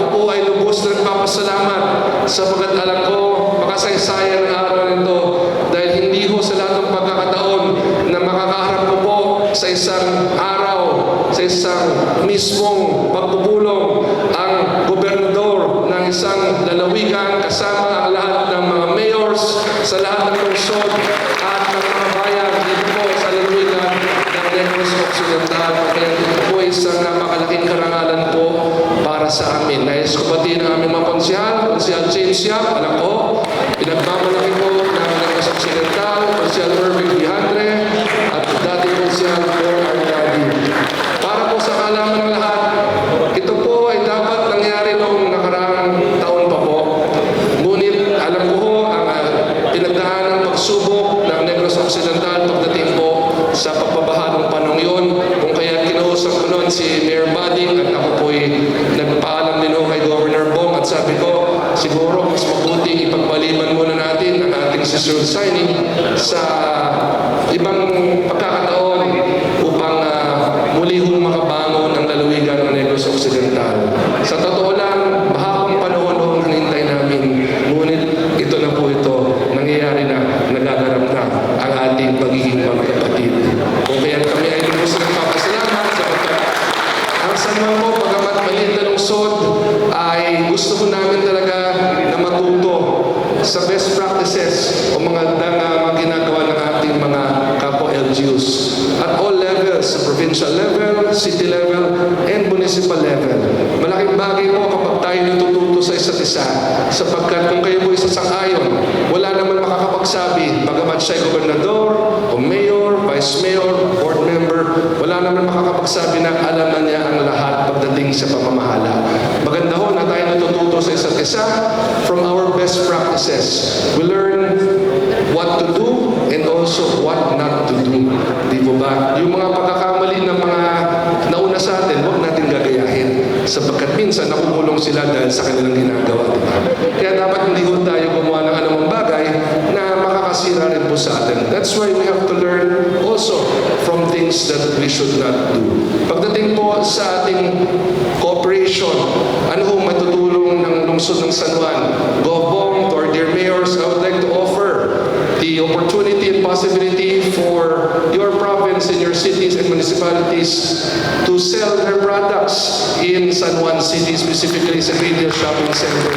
ako po ay lubos na nagpapasalamat sapagkat alam ko makasaysayan ang araw nito dahil hindi ho sa lahat ng pagkakataon na makakaharap ko po sa isang araw, sa isang mismong pagpupulong ang gobernador ng isang lalawigan kasama ang lahat ng mga mayors sa lahat ng lungsod at ng mga bayan dito po sa lalawigan ng Negros Occidental. Kaya ito po isang napakalaking karangalan po para sa amin. Nais ko batiin ang aming mga Konsehal James Yap, alam ko, pinagmamalaki po ng Negros Occidental, Konsehal Irving Vihandre, at dating Konsehal Paul Arcadi. Para po sa kaalaman ng lahat, ito po ay dapat nangyari noong nakaraang taon pa po. Ngunit alam ko ho ang pinagdaan ng pagsubok ng Negros Occidental pagdating po sa pagbabaha ng panong yun. Kung kaya kinausap ko noon si Mayor Bading at ako po'y nagpaalam din ho kay Governor Bong at sabi ko, siguro mas mabuting ipagpaliban muna natin ang ating susunod signing sa ibang pagkakataon upang muli hong makabangon ang lalawigan ng Negros Occidental. Sa totoo lang, mahabang panahon noong hinintay namin, ngunit ito na po ito, nangyayari na, nagaganap na ang ating pagiging magkapatid. Kung kaya kami ay lubos na nagpapasalamat sapagkat ang San Juan po, pagamat maliit na lungsod, ay gusto ko namin talaga na matuto sa best practices o mga ginagawa ng ating mga kapwa LGUs at all levels, sa provincial level, city level, and municipal level. Malaking bagay po kapag tayo natututo sa isa't isa sapagkat kung kayo po isasang-ayon, wala naman makakapagsabi, bagamat siya'y gobernador, o mayor, vice mayor, board member, wala naman makakapagsabi na alam na niya ang lahat pagdating sa pamamahala. Maganda ho na tayo natututo sa isa't isa from our best practices. We learn what to do and also what not to do. Di po ba? Yung mga pagkakamali ng mga nauna sa atin, huwag natin gagayahin sapagkat minsan nakukulong sila dahil sa kanilang ginagawa. Diba? Kaya dapat hindi ho tayo gumawa ng anumang bagay na makakasira rin po sa atin. That's why we have to learn also from things that we should not do. Pagdating po sa ating cooperation, ano ho matutulong ng lungsod ng San Juan? Gobong, to our dear mayors, I would like to offer the opportunity and possibility for your province and your cities and municipalities to sell their products in San Juan City, specifically sa Retail Shopping Center.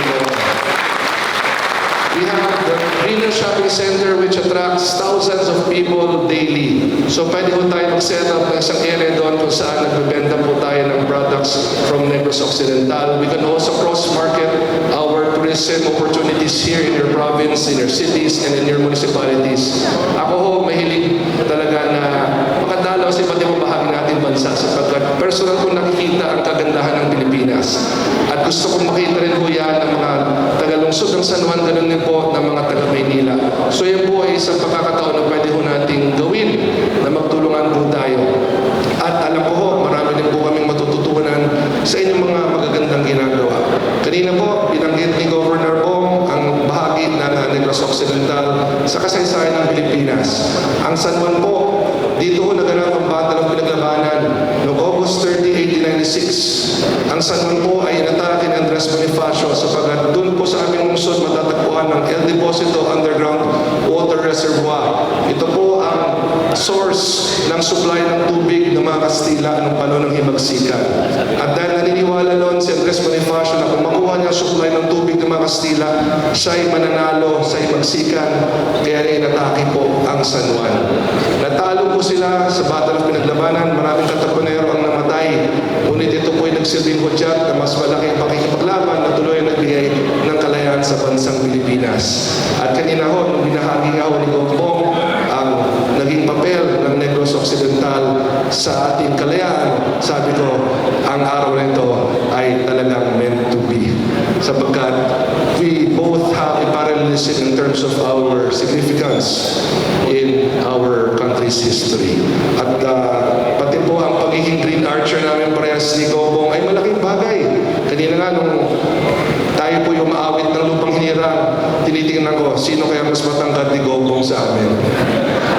We have the Retail Shopping Center which attracts thousands of people daily. So pwede po tayo mag-set up ng isang area doon kung saan nagbibenta po tayo ng products from Negros Occidental. We can also cross-market our tourism opportunities here in your province, in your cities, and in your municipalities. Ako ho, mahilig talaga na makadalaw sa iba't ibang bahagi natin bansa sapagkat personal ko nakikita ang kagandahan ng Pilipinas. At gusto kong makita rin po yan ng mga taga-lungsod ng San Juan, ganun din po ng mga taga-Maynila. So yan po ay isang pagkakataon na pwede ho nating gawin na magtulungan po tayo. At alam ko ho, marami din po kaming matututunan sa inyong mga magagandang ginagawa. Kanina po, binanggit ni Governor Bong ang bahagi ng Negros Occidental sa kasaysayan ng Pilipinas. Ang San Juan po, dito ho naganap ang Battle of Pinaglabanan noong August 30, 1896. Ang San Juan po ay inatake ni Andres Bonifacio sapagkat doon po sa aming lungsod matatagpuan ng El Deposito Underground Water Reservoir. Ito po ang source ng supply ng tubig ng mga Kastila noong panahon ng Himagsikan. At dahil naniniwala noon si Andres Bonifacio na kung makuha niya supply ng tubig ng mga Kastila, siya ay mananalo sa Himagsikan, kaya inatake po ang San Juan. Natalo po sila sa Battle of Pinaglabanan, maraming katapunero ang namatay. Ngunit ito po ay nagsilbing hudyat na mas malaking pakikipaglaban na tuloy ang nagbigay ng kalayaan sa bansang Pilipinas. At kanina ho, nung binahagi nga ho ni Gopong ang naging papel ng Negros Occidental sa ating kalayaan, sabi ko, ang araw na ito ay talagang meant to be. Sapagkat we both have a parallelism in terms of our significance in our country's history. At pati po ang pagiging Green Archer namin parehas ni Gobong ay malaking bagay. Kanina nga nung tayo po yung maawit ng lupang hinirang, tinitingnan ko, sino kaya mas matangkad ni Gobong sa amin?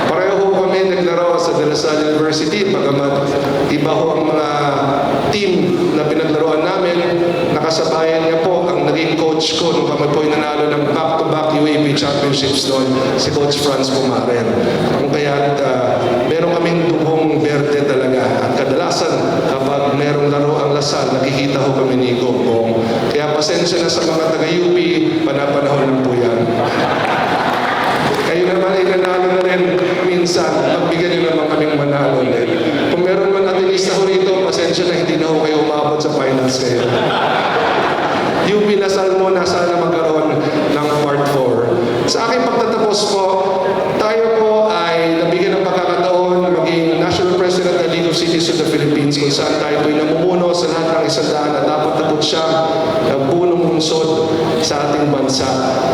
Pareho ho kami naglaro sa De La Salle University, pagamat iba ho ang mga team na pinaglaruan namin, kasabayan niya po ang naging coach ko nung kami po'y nanalo ng back-to-back UAP championships noon, si Coach Franz Pumaren. Kung kaya meron kaming dugong berde talaga. At kadalasan, kapag merong laro ang Lasal, nakikita ho kami ni Gombong. Kaya pasensya na sa mga taga-UP, panapanahon lang po yan. Kayo naman ay nanalo na rin minsan, pagbigyan niyo naman kaming manalo ulit. Kung meron man atinista ho rito, pasensya na hindi na ho kayo umabot sa finals kayo. UP Lasal mo na sana magkaroon ng part 4. Sa aking pagtatapos po, tayo po ay nabigyan ng pagkakataon maging National President ng League of Cities of the Philippines kung saan tayo po'y namumuno sa lahat ng 100 at 47 punong lungsod sa ating bansa.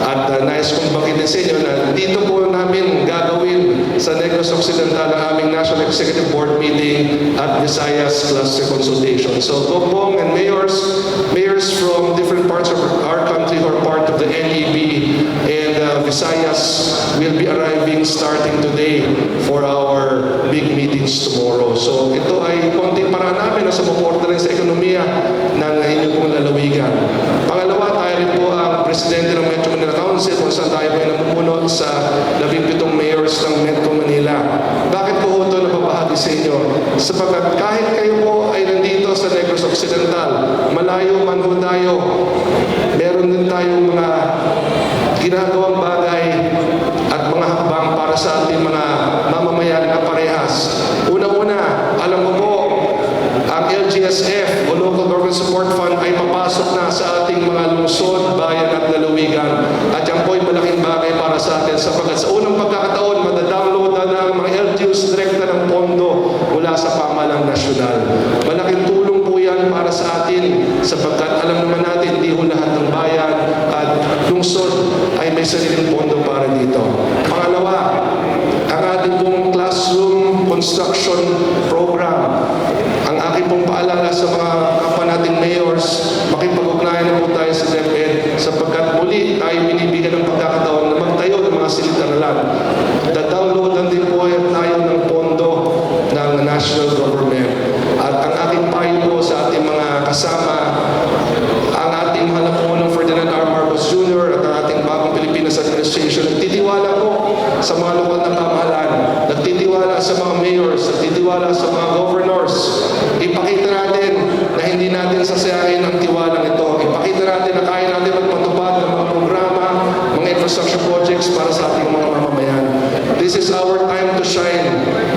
At nais kong banggitin sa inyo na dito po namin gagawin sa Negros Occidental ang aming National Executive Board meeting at Visayas Cluster Consultation. So Gombong and mayors from different parts of our country who are part of the NEB and Visayas will be arriving starting today for our big meetings tomorrow. So ito ay konting paraan namin na sumuporta rin sa ekonomiya ng inyong pong lalawigan. Pangalawa, tayo rin po ang presidente ng Metro Manila Council kung saan tayo po ay namumuno sa 17 mayors ng Metro Manila. Bakit po ito napapahagi sa inyo? Sapagkat kahit kayo po ay nandito sa Negros Occidental, malayo man po tayo, meron din tayong mga ginagawang bagay at mga hakbang para sa ating mga mamamayan na parehas. Una-una, alam mo po, ang LGSF o Local Government Support Fund ay papasok na sa ating mga lungsod, bayan at lalawigan. At yan po ay malaking bagay para sa atin sapagkat sa unang pagkakataon, madadownload na ng mga LGUs direkta ng pondo mula sa pamahalang nasyonal. Malaking tulong po yan para sa atin sapagkat alam naman natin, hindi ho lahat ng bayan at lungsod ay may sariling pondo para dito. Pangalawa, ang ating pong classroom construction program. Ang aking pong paalala sa mga kapwa nating mayors, makipag-ugnayan na po tayo sa DepEd sapagkat muli tayo binibigyan ng pagkakataon na magtayo ng mga silid-aralan. Da-downloadan din po tayo ng pondo ng national government. At ang ating payo po sa ating mga kasama, ang ating mahal na Pangulong Ferdinand R. Marcos Jr. at ang ating bagong Pilipinas Administration, nagtitiwala po sa mga lokal na pamahalaan, nagtitiwala sa mga mayors, nagtitiwala sa mga governors. Ipakita natin na hindi natin sasayahin ang tiwalang ito. Ipakita natin na kaya natin magpatupad ng mga programa, mga infrastructure projects para sa ating mga mamamayan. This is our time to shine,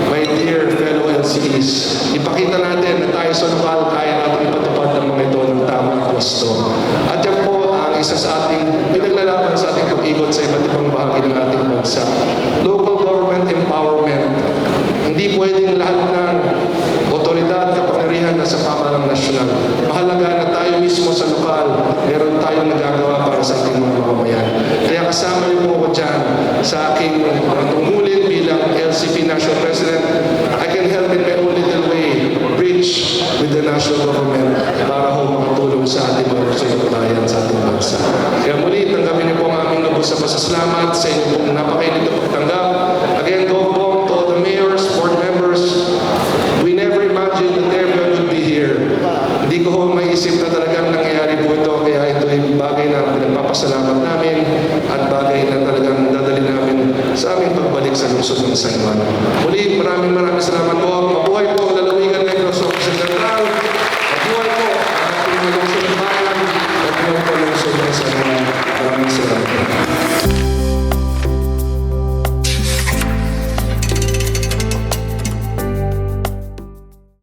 my dear fellow LCEs. Ipakita natin na tayo sa lokal, kaya natin ipatupad ng mga ito ng tamang pwesto. At yan po ang isa sa ating pinaglalaban sa ating pag-ikot sa iba't ibang bahagi ng ating bansa. Local government empowerment. Hindi pwedeng lahat ng otoridad, kapangyarihan na sa pamahalang nasyonal. Mahalaga na tayo mismo sa lokal, meron tayong nagagawa para sa ating mga mamamayan. Kaya kasama niyo po ako dyan sa aking tungkulin bilang LCP National President. I can help in my own little way, bridge with the national government para ho makatulong sa ating mga bayan sa ating bansa. Kaya muli, tanggapin niyo po ang aming lubos na pasasalamat sa inyong pong napakainit na pagtanggap. Again, Gombong, to all the mayors, board members, we never imagined that everyone would be here. Hindi ko ho maisip na talagang nangyayari po ito, kaya ito ay bagay na pinagpapasalamat namin at bagay na talagang dadali namin sa aming pagbalik sa lungsod ng San Juan. Muli, maraming salamat po. Mabuhay po ang lalawigan Negros Occidental. Mabuhay po ang ating lungsod ng bayan. Mabuhay po ang lungsod ng San Juan.